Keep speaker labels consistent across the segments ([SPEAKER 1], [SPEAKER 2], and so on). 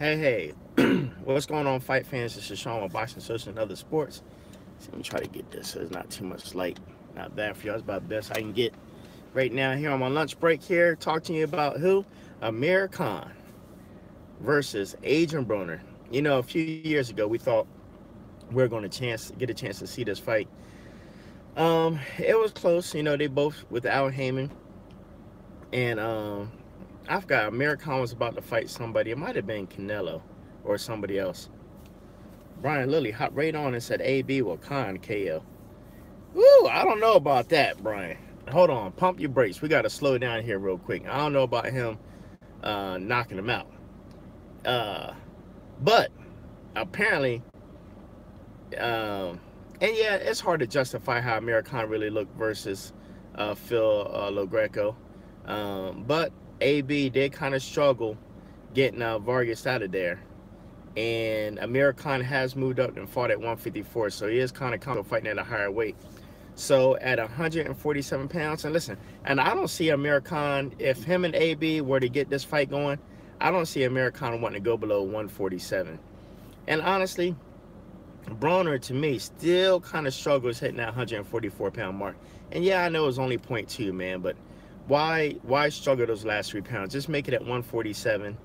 [SPEAKER 1] Hey, what's going on, fight fans? This is Sean with Boxing Social and Other Sports. So let me try to get this so there's not too much light. Not bad for y'all. It's about the best I can get right now here on my lunch break here. Talk to you about who? Amir Khan versus Adrien Broner. You know, a few years ago, we thought we were going to get a chance to see this fight. It was close. You know, they both without Heyman. And I forgot Amir Khan was about to fight somebody. It might have been Canelo or somebody else. Brian Lilly hopped right on and said AB will Khan KO. Woo, I don't know about that, Brian. Hold on, pump your brakes. We got to slow down here real quick. I don't know about him knocking him out. But apparently, and yeah, it's hard to justify how Amir Khan really looked versus Phil Logreco. But AB did kind of struggle getting Vargas out of there. And Amir Khan has moved up and fought at 154, so he is kind of comfortable fighting at a higher weight. So at 147 pounds, and listen, and I don't see Amir Khan, if him and AB were to get this fight going, I don't see Amir Khan wanting to go below 147. And honestly, Broner, to me, still kind of struggles hitting that 144-pound mark. And yeah, I know it's only 0.2, man, but why struggle those last 3 pounds? Just make it at 147.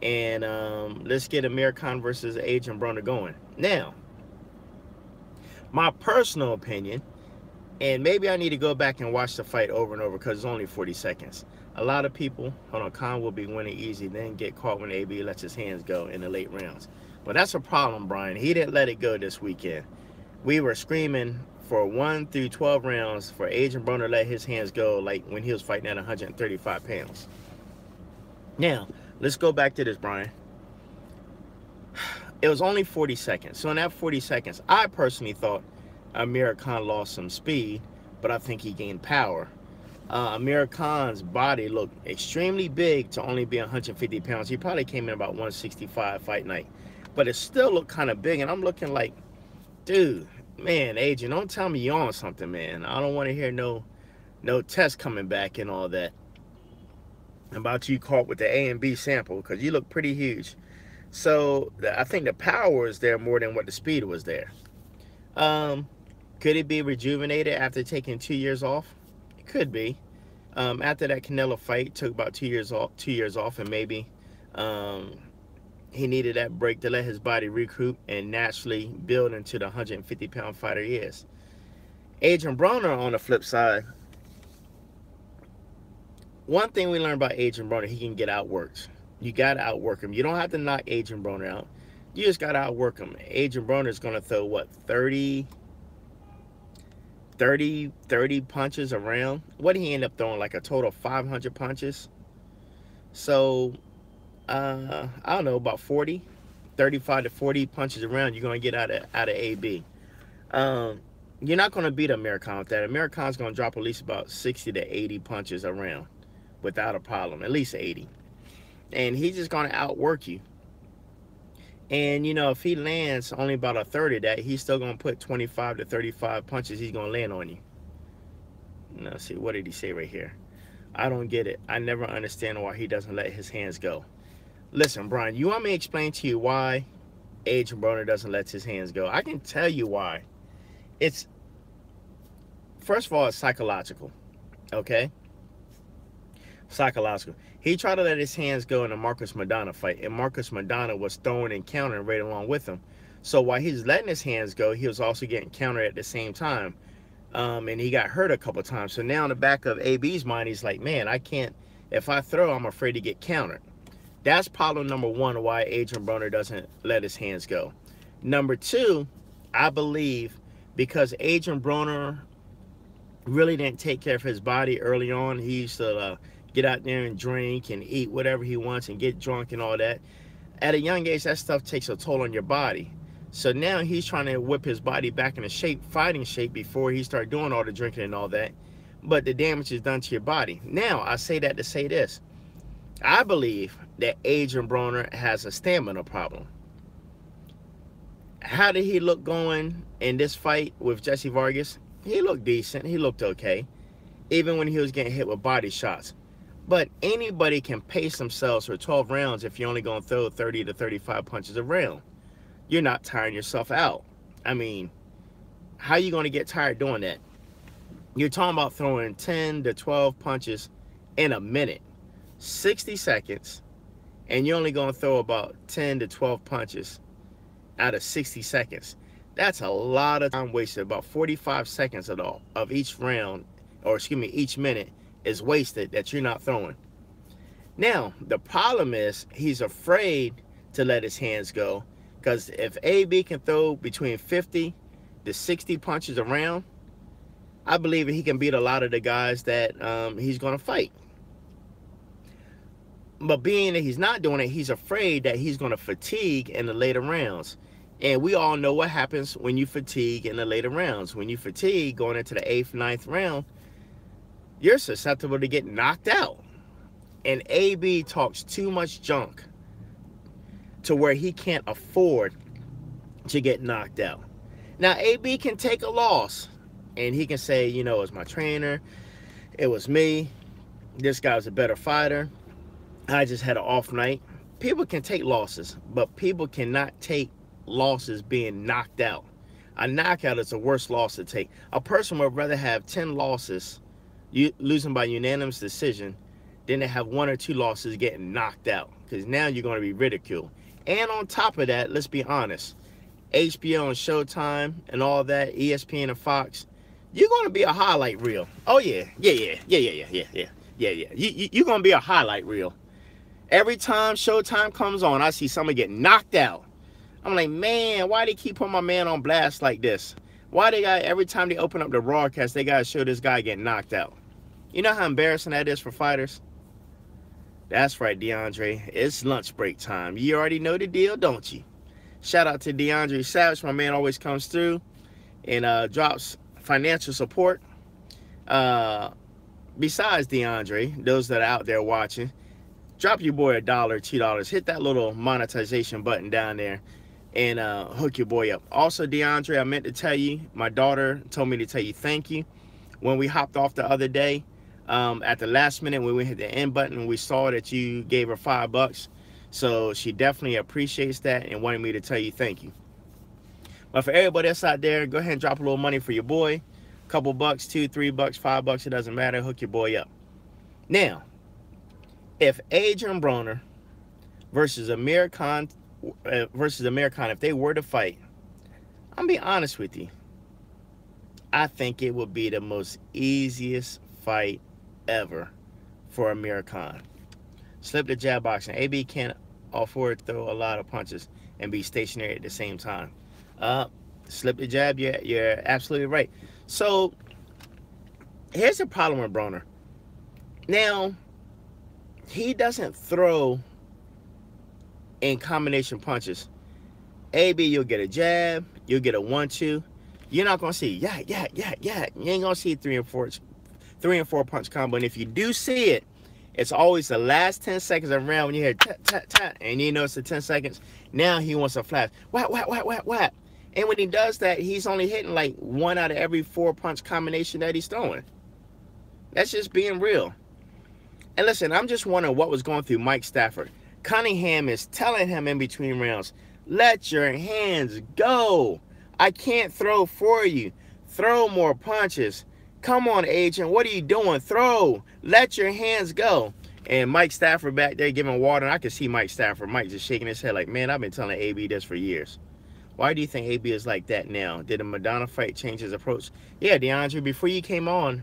[SPEAKER 1] And let's get Amir Khan versus Adrien Broner going. Now, my personal opinion, and maybe I need to go back and watch the fight over and over because it's only 40 seconds. A lot of people, hold on, Khan will be winning easy, then get caught when AB lets his hands go in the late rounds. But that's a problem, Brian. He didn't let it go this weekend. We were screaming for 1 through 12 rounds for Adrien Broner to let his hands go like when he was fighting at 135 pounds. Now, let's go back to this, Brian. It was only 40 seconds. So in that 40 seconds, I personally thought Amir Khan lost some speed, but I think he gained power. Amir Khan's body looked extremely big to only be 150 pounds. He probably came in about 165 fight night. But it still looked kind of big, and I'm looking like, dude, man, Adrien, don't tell me you're on something, man. I don't want to hear no test coming back and all that about you caught with the A and B sample, because you look pretty huge. So I think the power was there more than what the speed was there. Could it be rejuvenated after taking 2 years off? It could be. After that Canelo fight, took about 2 years off, and maybe he needed that break to let his body recoup and naturally build into the 150-pound fighter he is. Adrien Broner, on the flip side, one thing we learned about Adrien Broner, he can get outworked. You got to outwork him. You don't have to knock Adrien Broner out. You just got to outwork him. Adrien Broner is going to throw, what, 30 punches around? What did he end up throwing? Like a total of 500 punches? So, I don't know, about 35 to 40 punches around you're going to get out of AB. You're not going to beat Amir Khan with that. Amir Khan's going to drop at least about 60 to 80 punches around without a problem, at least 80. And he's just going to outwork you. And, you know, if he lands only about a third of that, he's still going to put 25 to 35 punches he's going to land on you. Now, see, what did he say right here? I don't get it. I never understand why he doesn't let his hands go. Listen, Brian, you want me to explain to you why Adrien Broner doesn't let his hands go? I can tell you why. It's, first of all, it's psychological, okay? Psychological. He tried to let his hands go in the Marcus Maidana fight, and Marcus Maidana was throwing and countering right along with him. So while he's letting his hands go, he was also getting countered at the same time, and he got hurt a couple times. So now in the back of AB's mind, he's like, man, I can't, if I throw, I'm afraid to get countered. That's problem number one, why Adrien Broner doesn't let his hands go. Number two, I believe because Adrien Broner really didn't take care of his body early on. He used to get out there and drink and eat whatever he wants and get drunk and all that. At a young age, that stuff takes a toll on your body. So now he's trying to whip his body back into shape, fighting shape, before he started doing all the drinking and all that. But the damage is done to your body. Now, I say that to say this. I believe that Adrien Broner has a stamina problem. How did he look going in this fight with Jesse Vargas? He looked decent. He looked okay. Even when he was getting hit with body shots. But anybody can pace themselves for 12 rounds if you're only going to throw 30 to 35 punches a round. You're not tiring yourself out. I mean, how are you going to get tired doing that? You're talking about throwing 10 to 12 punches in a minute, 60 seconds, and you're only going to throw about 10 to 12 punches out of 60 seconds. That's a lot of time wasted. About 45 seconds of each round, or excuse me, each minute is wasted that you're not throwing. Now, the problem is he's afraid to let his hands go, because if AB can throw between 50 to 60 punches a round, I believe he can beat a lot of the guys that he's going to fight. But being that he's not doing it, he's afraid that he's going to fatigue in the later rounds. And we all know what happens when you fatigue in the later rounds. When you fatigue going into the 8th, 9th round, you're susceptible to get knocked out. And AB talks too much junk to where he can't afford to get knocked out. Now, AB can take a loss, and he can say, you know, it was my trainer, it was me, this guy was a better fighter, I just had an off night. People can take losses, but people cannot take losses being knocked out. A knockout is the worst loss to take. A person would rather have 10 losses, losing by unanimous decision, than to have 1 or 2 losses getting knocked out, because now you're going to be ridiculed. And on top of that, let's be honest, HBO and Showtime and all that, ESPN and Fox, you're going to be a highlight reel. Oh yeah, yeah. You're going to be a highlight reel. Every time Showtime comes on, I see somebody get knocked out. I'm like, man, why they keep putting my man on blast like this? Why they got, every time they open up the broadcast, they got to show this guy getting knocked out? You know how embarrassing that is for fighters? That's right, DeAndre. It's lunch break time. You already know the deal, don't you? Shout out to DeAndre Savage. My man always comes through and drops financial support. Besides DeAndre, those that are out there watching, drop your boy $1, $2. Hit that little monetization button down there and hook your boy up. Also, DeAndre, I meant to tell you, my daughter told me to tell you thank you. When we hopped off the other day, at the last minute when we hit the end button, we saw that you gave her $5. So she definitely appreciates that and wanted me to tell you thank you. But for everybody else out there, go ahead and drop a little money for your boy. A couple bucks, $2, $3, $5, it doesn't matter. Hook your boy up. Now, if Adrien Broner versus Amir Khan, if they were to fight, I'm be honest with you, I think it would be the most easiest fight ever for Amir Khan. Slip the jab boxing. AB can't afford to throw a lot of punches and be stationary at the same time. Slip the jab, you're absolutely right. So here's the problem with Broner. Now, he doesn't throw in combination punches. AB, you'll get a jab, you'll get a 1-2. You're not gonna see yeah. You ain't gonna see 3 and 4 punch combo. And if you do see it, it's always the last 10 seconds of the round when you hear tat, tat, tat, and you know it's the 10 seconds. Now he wants a flash. Whap, whap, whap, whap, whap. And when he does that, he's only hitting like 1 out of every 4 punch combination that he's throwing. That's just being real. And listen, I'm just wondering what was going through Mike Stafford. Cunningham is telling him in between rounds, let your hands go. I can't throw for you. Throw more punches. Come on, Adrien. What are you doing? Throw. Let your hands go. And Mike Stafford back there giving water. And I can see Mike Stafford. Mike just shaking his head like, man, I've been telling AB this for years. Why do you think AB is like that now? Did the Madonna fight change his approach? Yeah, DeAndre, before you came on,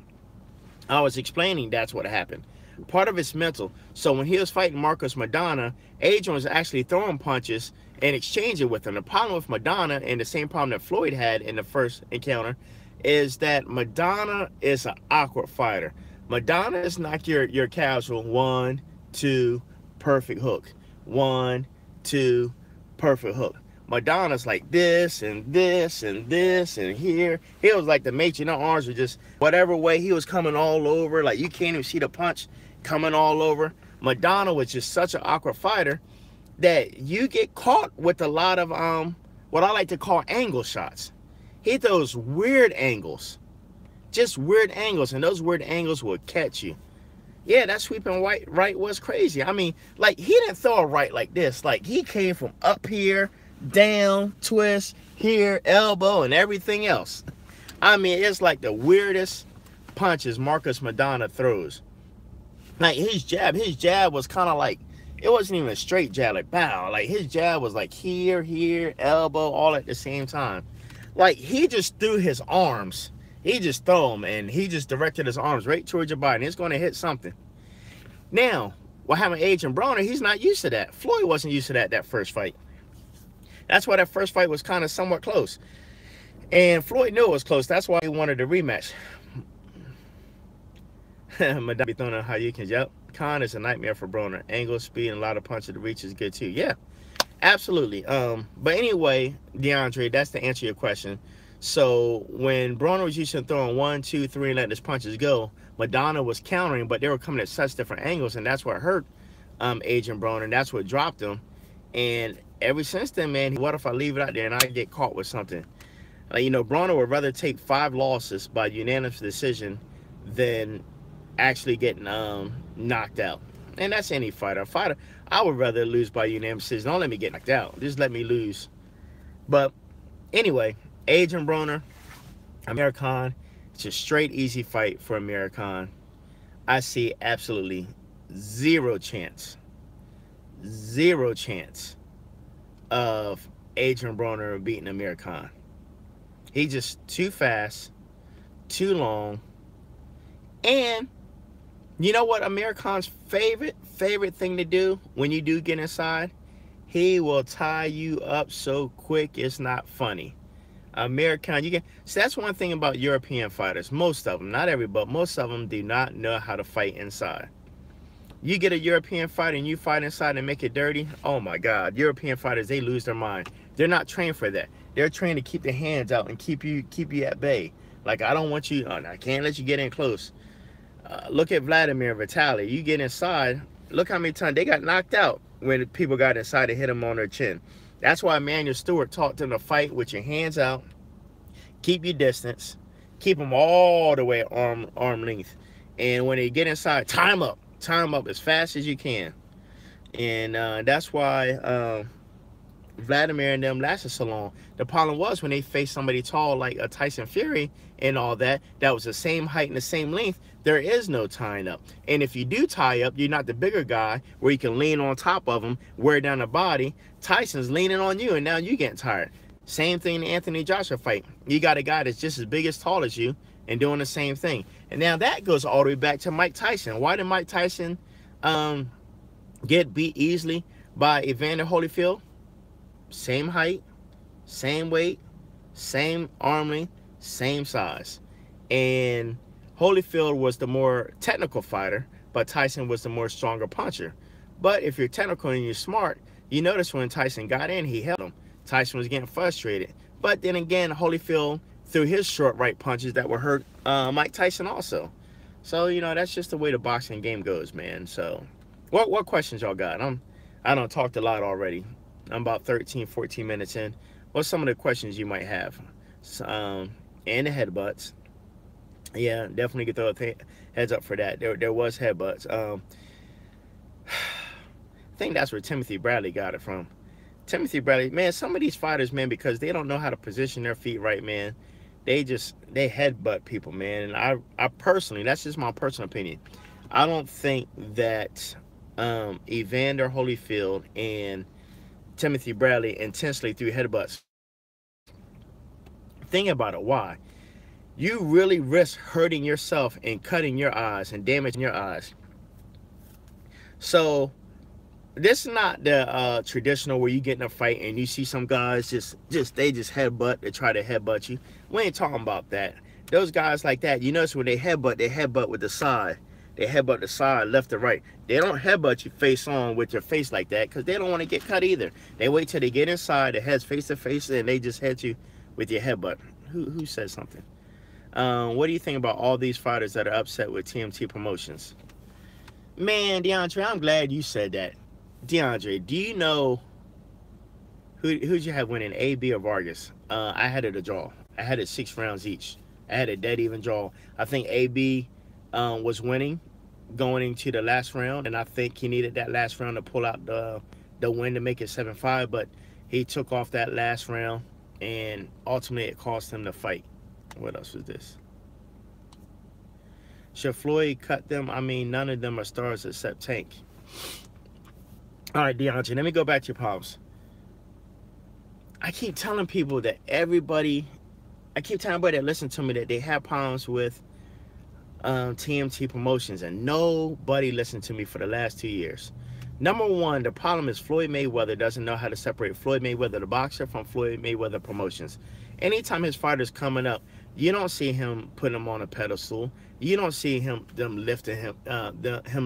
[SPEAKER 1] I was explaining that's what happened. Part of it's mental. So when he was fighting Marcos Madonna, Adrien was actually throwing punches and exchanging with him. The problem with Madonna, and the same problem that Floyd had in the first encounter, is that Madonna is an awkward fighter. Madonna is not your casual 1, 2, perfect hook. 1, 2, perfect hook. Madonna's like this and this and this and here. He was like the Matrix. You know, arms were just whatever way he was coming all over. Like you can't even see the punch coming all over. Madonna was just such an awkward fighter that you get caught with a lot of what I like to call angle shots. He throws weird angles, just weird angles, and those weird angles will catch you. Yeah, that sweeping right was crazy. I mean, like, he didn't throw a right like this. Like, he came from up here, down, twist, here, elbow, and everything else. I mean, it's like the weirdest punches Marcus Madonna throws. Like, his jab was kind of like, it wasn't even a straight jab, like, bow. Like, his jab was like here, elbow, all at the same time. Like, he just threw his arms. He just threw them, and he just directed his arms right towards your body, and it's going to hit something. Now, what happened to Adrien Broner, he's not used to that. Floyd wasn't used to that first fight. That's why that first fight was kind of somewhat close. And Floyd knew it was close. That's why he wanted a rematch. Madonna be throwing on how you can. Yep. Khan is a nightmare for Broner. Angle, speed, and a lot of punches to reach is good too. Yeah, absolutely. But anyway, DeAndre, that's to answer your question. So when Broner was used to throwing 1, 2, 3 and letting his punches go, Madonna was countering, but they were coming at such different angles, and that's what hurt Adrien Broner, and that's what dropped him. And ever since then, man, what if I leave it out there and I get caught with something? You know, Broner would rather take 5 losses by unanimous decision than actually getting knocked out. And that's any fighter. I would rather lose by unanimous decision. Don't let me get knocked out. Just let me lose. But anyway, Adrien Broner, Amir Khan, it's a straight easy fight for Amir Khan. I see absolutely zero chance of Adrien Broner beating Amir Khan. He's just too fast, too long. And you know what Amir Khan's favorite thing to do when you do get inside? He will tie you up so quick it's not funny. Amir Khan, so that's one thing about European fighters. Most of them, not everybody, but most of them do not know how to fight inside. You get a European fighter and you fight inside and make it dirty, oh my God, European fighters, they lose their mind. They're not trained for that. They're trained to keep their hands out and keep you at bay. Like, I don't want you, I can't let you get in close. Look at Vladimir Vitaly. You get inside, look how many times they got knocked out when people got inside and hit them on their chin. That's why Emanuel Stewart taught them to fight with your hands out, keep your distance, keep them all the way arm length. And when they get inside, time up as fast as you can. And that's why Vladimir and them lasted so long. The problem was when they faced somebody tall like a Tyson Fury and all that, that was the same height and the same length, there is no tying up. And if you do tie up, you're not the bigger guy where you can lean on top of him, wear down the body. Tyson's leaning on you, and now you getting tired. Same thing in the Anthony Joshua fight. You got a guy that's just as big as tall as you and doing the same thing. And now that goes all the way back to Mike Tyson. Why did Mike Tyson get beat easily by Evander Holyfield? Same height, same weight, same arm length, same size. And Holyfield was the more technical fighter, but Tyson was the more stronger puncher. But if you're technical and you're smart, you notice when Tyson got in, he held him. Tyson was getting frustrated. But then again, Holyfield threw his short right punches that would hurt Mike Tyson also. So, you know, that's just the way the boxing game goes, man. So, what questions y'all got? I done talked a lot already. I'm about 13, 14 minutes in. What's some of the questions you might have? And the headbutts. Yeah, definitely get the heads up for that. There was headbutts. I think that's where Timothy Bradley got it from. Timothy Bradley, man, some of these fighters, man, because they don't know how to position their feet right, man, they headbutt people, man. And I personally, that's just my personal opinion, I don't think that Evander Holyfield and Timothy Bradley intentionally threw headbutts. Think about it. Why? You really risk hurting yourself and cutting your eyes and damaging your eyes. So this is not the traditional where you get in a fight and you see some guys they just headbutt, they try to headbutt you. We ain't talking about that. Those guys like that, you notice when they headbutt with the side. They headbutt the side, left to right. They don't headbutt you face on with your face like that because they don't want to get cut either. They wait till they get inside, the head's face to face, and they just head you with your headbutt. Who said something? What do you think about all these fighters that are upset with TMT Promotions? Man, DeAndre, I'm glad you said that. DeAndre, do you know who'd you have winning, A, B, or Vargas? I had it a draw. I had it 6 rounds each. I had a dead even draw. I think AB was winning going into the last round, and I think he needed that last round to pull out the win to make it 7-5, but he took off that last round, and ultimately it cost him the fight. What else was this? Should Floyd cut them? I mean, none of them are stars except Tank. All right, DeAndre, let me go back to your problems. I keep telling people that I keep telling everybody that listen to me that they have problems with TMT promotions, and nobody listened to me for the last 2 years. Number one, the problem is Floyd Mayweather doesn't know how to separate Floyd Mayweather, the boxer, from Floyd Mayweather Promotions. Anytime his fighter's coming up, you don't see him putting him on a pedestal. You don't see them lifting him,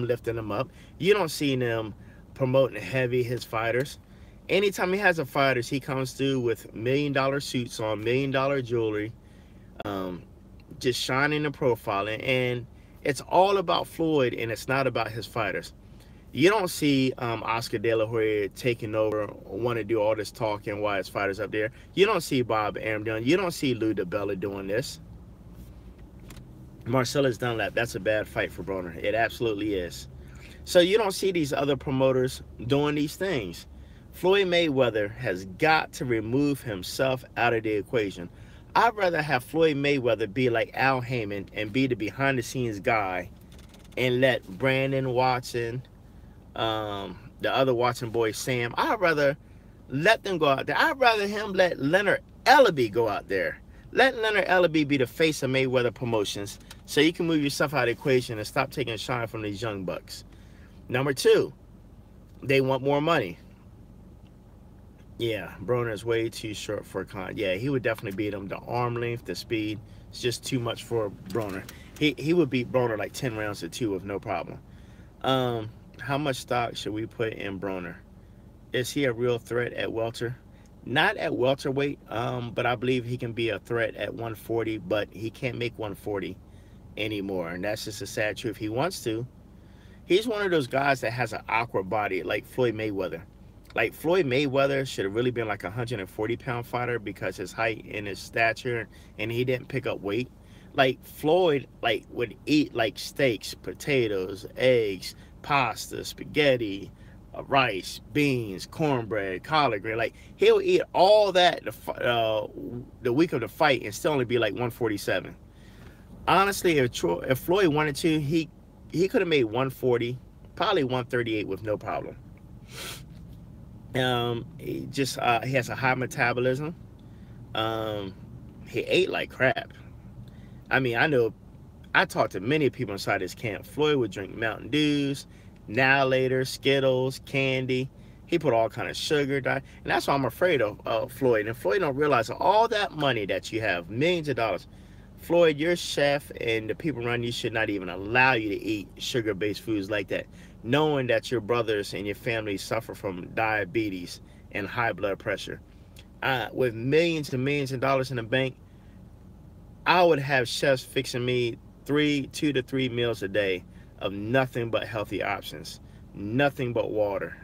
[SPEAKER 1] lifting him up. You don't see them promoting heavy his fighters. Anytime he has a fighters, he comes through with $1 million suits on, $1 million jewelry, just shining the profiling, and it's all about Floyd, and it's not about his fighters. You don't see Oscar De La Hoya taking over, want to do all this talking while his fighters up there. You don't see Bob Arum doing. You don't see Lou DiBella doing this. Marcellus Dunlap, that's a bad fight for Broner. It absolutely is. So you don't see these other promoters doing these things. Floyd Mayweather has got to remove himself out of the equation. I'd rather have Floyd Mayweather be like Al Heyman and be the behind-the-scenes guy, and let Brandon Watson, the other Watson boy, Sam, I'd rather let them go out there. I'd rather him let Leonard Ellaby go out there. Let Leonard Ellaby be the face of Mayweather Promotions, so you can move yourself out of the equation and stop taking a shine from these young bucks. Number two, they want more money. Yeah, Broner is way too short for Khan. Yeah, he would definitely beat him. The arm length, the speed, it's just too much for Broner. He would beat Broner like 10 rounds to 2 with no problem. How much stock should we put in Broner? Is he a real threat at welter? Not at welterweight, but I believe he can be a threat at 140, but he can't make 140 anymore, and that's just a sad truth. He wants to. He's one of those guys that has an awkward body, like Floyd Mayweather. Like, Floyd Mayweather should have really been like a 140-pound fighter because his height and his stature, and he didn't pick up weight. Like, Floyd, like, would eat like steaks, potatoes, eggs, pasta, spaghetti, rice, beans, cornbread, collard green. Like, he'll eat all that the week of the fight and still only be like 147. Honestly, if Floyd wanted to, he could have made 140, probably 138 with no problem. He has a high metabolism. He ate like crap. I mean, I talked to many people inside this camp. Floyd would drink Mountain Dews, Now Later, Skittles, candy. He put all kind of sugar, and that's why I'm afraid of Floyd. And Floyd don't realize all that money that you have, millions of dollars. Floyd, your chef and the people around you should not even allow you to eat sugar-based foods like that, knowing that your brothers and your family suffer from diabetes and high blood pressure. With millions and millions of dollars in the bank, I would have chefs fixing me 2 to 3 meals a day of nothing but healthy options, nothing but water,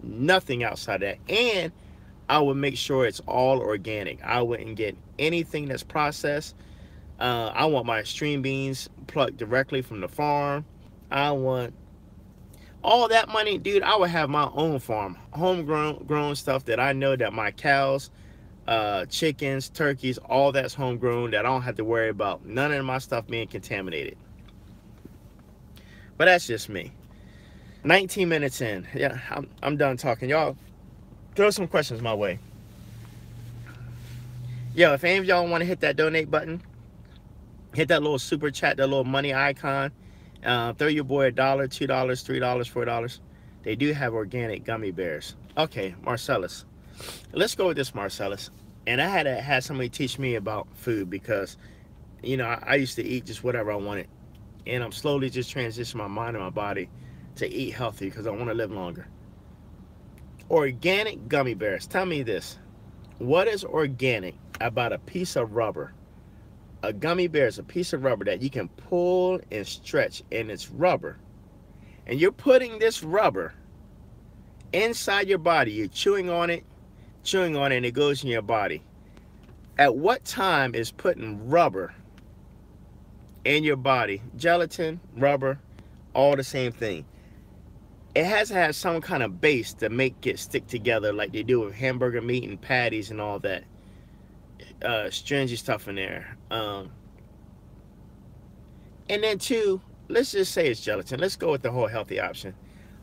[SPEAKER 1] nothing outside that. And I would make sure it's all organic. I wouldn't get anything that's processed. I want my string beans plucked directly from the farm. I want all that money, dude. I would have my own farm, homegrown stuff that I know that my cows, chickens, turkeys, all that's homegrown, that I don't have to worry about none of my stuff being contaminated. But that's just me. 19 minutes in. Yeah, I'm done talking. Y'all throw some questions my way. Yo, if any of y'all want to hit that donate button, hit that little super chat, that little money icon. Throw your boy $1, $2, $3, $4. They do have organic gummy bears. Okay, Marcellus. Let's go with this, Marcellus. And I had to have somebody teach me about food because, you know, I used to eat just whatever I wanted. And I'm slowly just transitioning my mind and my body to eat healthy because I want to live longer. Organic gummy bears. Tell me this. What is organic about a piece of rubber? A gummy bear is a piece of rubber that you can pull and stretch, and it's rubber. And you're putting this rubber inside your body. You're chewing on it, and it goes in your body. At what time is putting rubber in your body, gelatin, rubber, all the same thing. It has to have some kind of base to make it stick together, like they do with hamburger meat and patties and all that stringy stuff in there. And then two, let's just say it's gelatin. Let's go with the whole healthy option.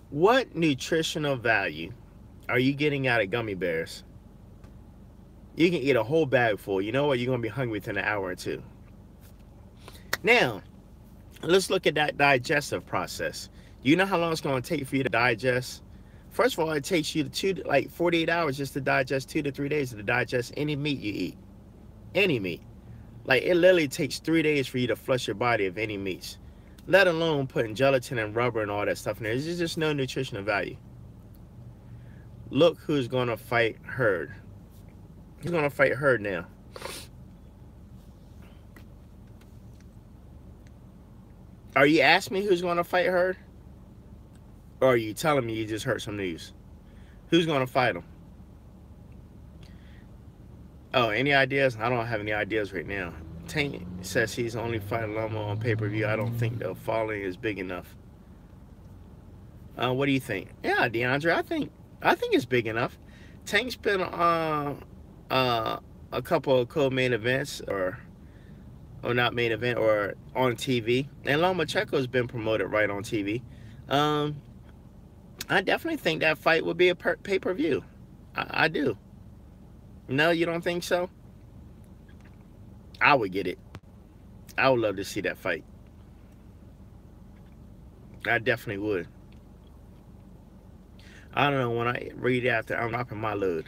[SPEAKER 1] What nutritional value are you getting out of gummy bears? You can eat a whole bag full. You know what? You're going to be hungry within an hour or two. Now, let's look at that digestive process. Do you know how long it's going to take for you to digest? First of all, it takes you 48 hours just to digest, 2 to 3 days to digest any meat you eat. Any meat. Like, it literally takes 3 days for you to flush your body of any meats. Let alone putting gelatin and rubber and all that stuff in there. There's just no nutritional value. Look who's going to fight Herd. He's going to fight Herd now. Are you asking me who's going to fight Herd? Or are you telling me you just heard some news? Who's going to fight him? Oh, any ideas? I don't have any ideas right now. Tank says he's only fighting Loma on pay-per-view. I don't think the following is big enough. What do you think? Yeah, DeAndre, I think it's big enough. Tank's been on a couple of co-main events, or not main event, or on TV. And Lomachenko's been promoted right on TV. I definitely think that fight would be a pay-per-view. I do. No, you don't think so? I would get it. I would love to see that fight. I definitely would. I don't know, when I read after, I'm dropping my load.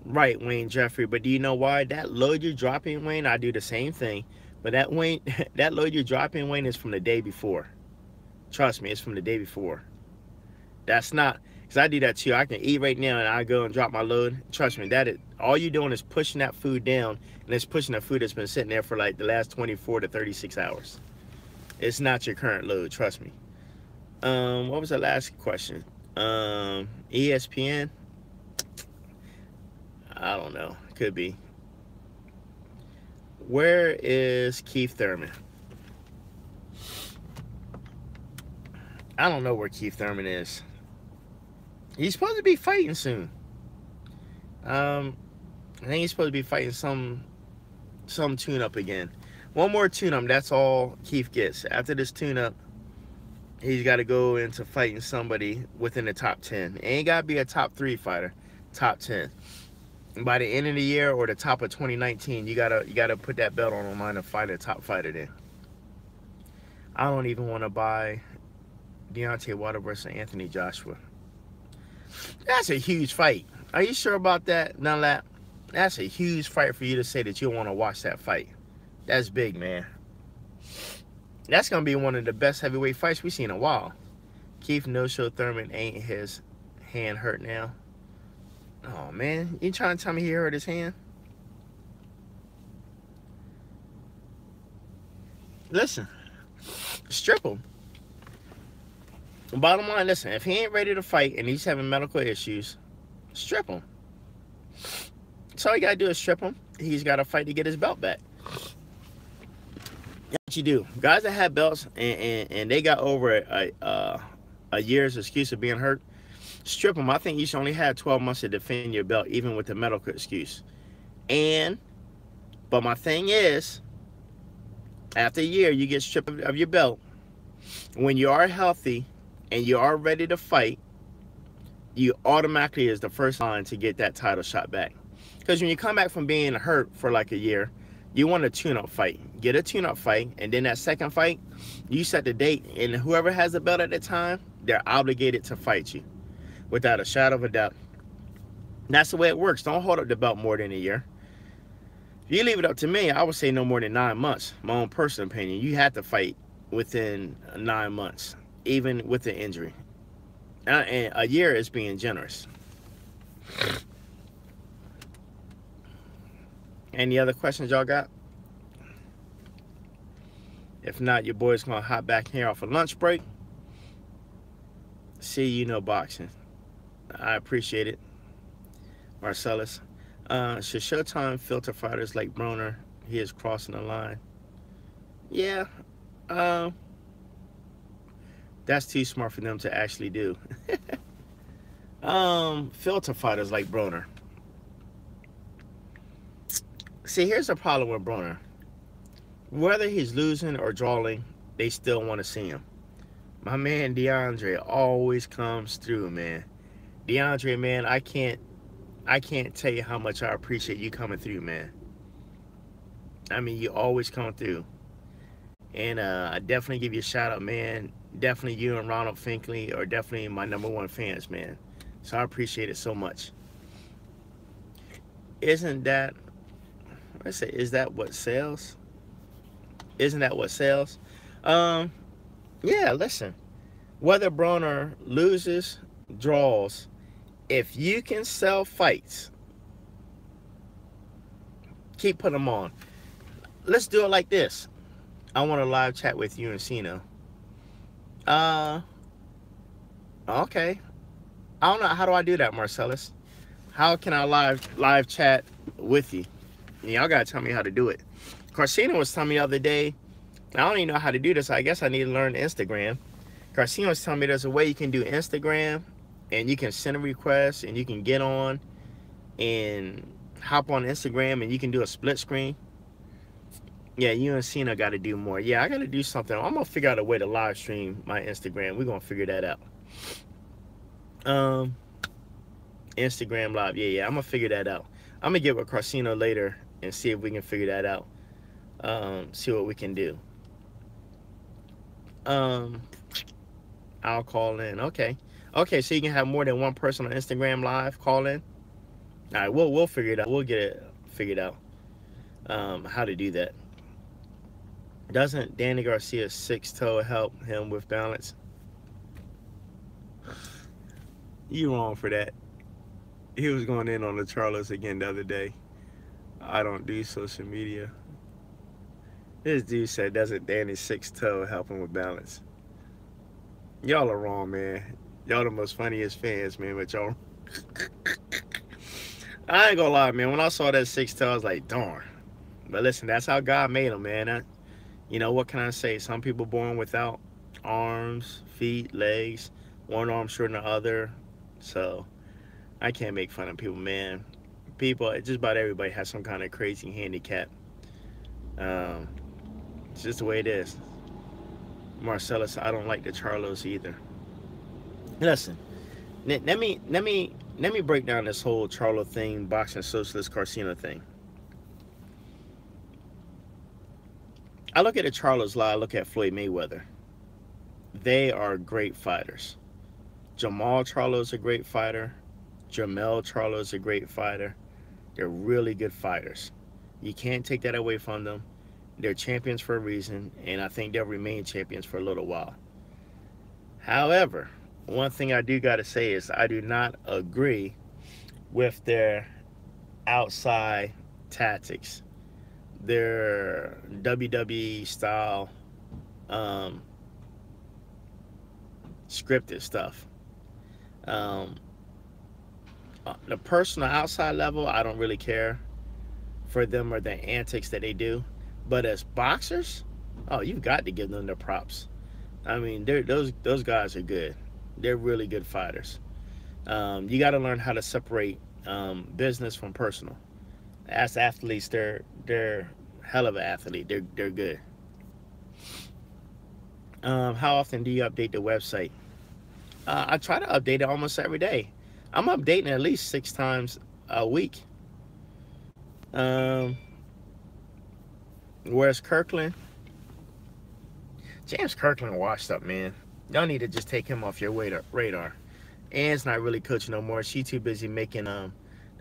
[SPEAKER 1] Right, Wayne Jeffrey. But do you know why? That load you're dropping, Wayne, I do the same thing. But that load you're dropping, Wayne, is from the day before. Trust me, it's from the day before. That's not, because I do that too. I can eat right now and I go and drop my load. Trust me, all you're doing is pushing that food down, and it's pushing the food that's been sitting there for like the last 24 to 36 hours. It's not your current load, trust me. What was the last question? ESPN? I don't know. Could be. Where is Keith Thurman? I don't know where Keith Thurman is. He's supposed to be fighting soon. I think he's supposed to be fighting some tune-up again. One more tune-up, that's all Keith gets. After this tune-up, he's got to go into fighting somebody within the top 10. It ain't got to be a top 3 fighter, top 10. And by the end of the year or the top of 2019, you gotta put that belt on line and fight a top fighter then. I don't even want to buy Deontay Wilder versus Anthony Joshua. That's a huge fight. Are you sure about that, Nunlap? That's a huge fight for you to say that you want to watch that fight. That's big, man. That's going to be one of the best heavyweight fights we've seen in a while. Keith no-show Thurman ain't his hand hurt now. Oh, man. You trying to tell me he hurt his hand? Listen. Strip him. Bottom line, listen, if he ain't ready to fight and he's having medical issues, strip him. So all you gotta do is strip him. He's got to fight to get his belt back. That's what you do. Guys that have belts and they got over a year's excuse of being hurt, strip them. I think you should only have 12 months to defend your belt, even with the medical excuse. But my thing is, after a year, you get stripped of your belt. When you are healthy and you are ready to fight, you automatically is the first line to get that title shot back. Because when you come back from being hurt for like a year, you want a tune-up fight. Get a tune-up fight, and then that second fight, you set the date, and whoever has the belt at the time, they're obligated to fight you, without a shadow of a doubt. That's the way it works. Don't hold up the belt more than a year. If you leave it up to me, I would say no more than 9 months. My own personal opinion. You have to fight within 9 months, even with the injury. And a year is being generous. Any other questions y'all got? If not, your boy's going to hop back here off a lunch break. See, you know boxing. I appreciate it. Marcellus. Should Showtime filter fighters like Broner? He is crossing the line. Yeah. That's too smart for them to actually do. Filter fighters like Broner. See, here's the problem with Broner. Whether he's losing or drawing, they still want to see him. My man DeAndre always comes through, man. DeAndre, man, I can't tell you how much I appreciate you coming through, man. I mean, you always come through. And I definitely give you a shout out, man. Definitely you and Ronald Finkley are definitely my #1 fans, man. So I appreciate it so much. Isn't that, I say, is that what sells? Isn't that what sells? Yeah, listen. Whether Broner loses, draws, if you can sell fights, keep putting them on. Let's do it like this. I want a live chat with you and Cena. Okay. I don't know. How do I do that, Marcellus? How can I live chat with you? Y'all gotta tell me how to do it. Carcino was telling me the other day, I don't even know how to do this. I guess I need to learn Instagram. Carcino was telling me there's a way you can do Instagram and you can send a request and you can get on and hop on Instagram and you can do a split screen. Yeah, you and Cena got to do more. Yeah, I got to do something. I'm going to figure out a way to live stream my Instagram. We're going to figure that out. Instagram live. Yeah, I'm going to figure that out. I'm going to get with Carcino later and see if we can figure that out. See what we can do. I'll call in. Okay, so you can have more than one person on Instagram live call in. All right, we'll figure it out. We'll get it figured out. How to do that. Doesn't Danny Garcia's 6-toe help him with balance? You wrong for that. He was going in on the Charlos again the other day. I don't do social media. This dude said, doesn't Danny's 6-toe help him with balance? Y'all are wrong, man. Y'all the most funniest fans, man, but y'all... I ain't gonna lie, man. When I saw that 6-toe, I was like, darn. But listen, that's how God made him, man. You know, what can I say? Some people born without arms, feet, legs, one arm shorter than the other. So, I can't make fun of people, man. People, just about everybody has some kind of crazy handicap. It's just the way it is. Marcellus, I don't like the Charlos either. Listen, let me break down this whole Charlo thing, boxing socialist Carcino thing. I look at the Charlos live, I look at Floyd Mayweather. They are great fighters. Jamal Charlo's a great fighter. Jamel Charlo's a great fighter. They're really good fighters. You can't take that away from them. They're champions for a reason, and I think they'll remain champions for a little while. However, one thing I do got to say is I do not agree with their outside tactics. Their WWE style scripted stuff. The personal outside level, I don't really care for them or the antics that they do. But as boxers, oh, you've got to give them their props. I mean, those guys are good. They're really good fighters. You got to learn how to separate business from personal. As athletes, they're hell of an athlete. They're good. How often do you update the website? I try to update it almost every day. I'm updating at least 6 times a week. Where's Kirkland? James Kirkland washed up, man. Y'all need to just take him off your radar. Anne's not really coaching no more. She's too busy making the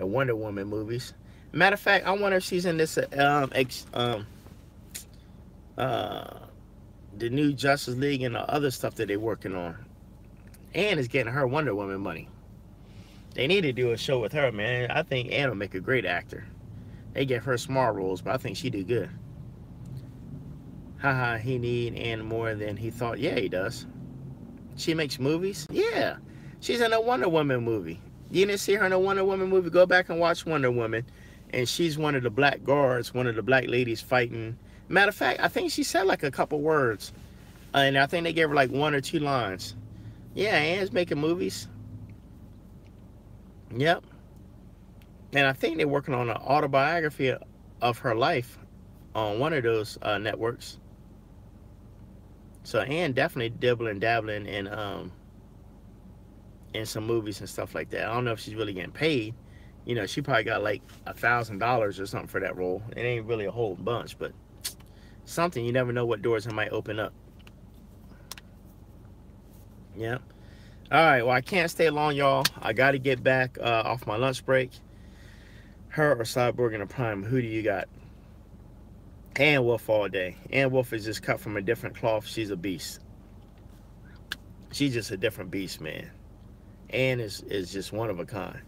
[SPEAKER 1] Wonder Woman movies. Matter of fact, I wonder if she's in this the new Justice League and the other stuff that they're working on. Anne is getting her Wonder Woman money. They need to do a show with her, man. I think Anne will make a great actor. They give her small roles, but I think she do good. Haha, he need Anne more than he thought. Yeah, he does. She makes movies? Yeah. She's in a Wonder Woman movie. You didn't see her in a Wonder Woman movie? Go back and watch Wonder Woman. And she's one of the black guards, one of the black ladies fighting. Matter of fact, I think she said like a couple words And I think they gave her like 1 or 2 lines. Yeah, Ann's making movies. Yep. And I think they're working on an autobiography of her life on one of those networks. So Ann definitely dabbling in some movies and stuff like that. I don't know if she's really getting paid. You know, she probably got like $1,000 or something for that role. It ain't really a whole bunch, but something. You never know what doors it might open up. Yeah. All right. Well, I can't stay long, y'all. I got to get back off my lunch break. Her or Cyborg in the prime? Who do you got? Ann Wolf all day. Ann Wolf is just cut from a different cloth. She's a beast. She's just a different beast, man. Ann is just one of a kind.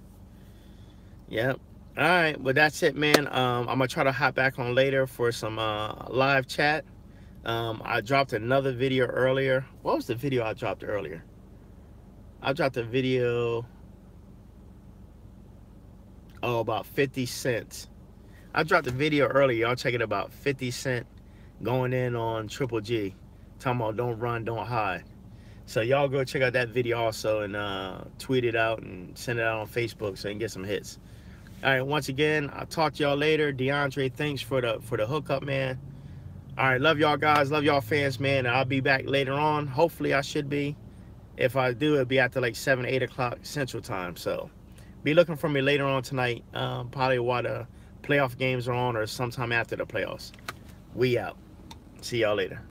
[SPEAKER 1] Yep. All right. Well, that's it, man. I'm going to try to hop back on later for some live chat. I dropped another video earlier. What was the video I dropped earlier? I dropped a video, about 50 cents. I dropped a video earlier. Y'all check it, about 50 Cent going in on Triple G. Talking about don't run, don't hide. So y'all go check out that video also and tweet it out and send it out on Facebook so you can get some hits. All right, once again, I'll talk to y'all later. DeAndre, thanks for the hookup, man. All right, love y'all guys, love y'all fans, man. I'll be back later on. Hopefully I should be. If I do, it'll be after like 7, 8 o'clock Central Time. So be looking for me later on tonight. Probably while the playoff games are on or sometime after the playoffs. We out. See y'all later.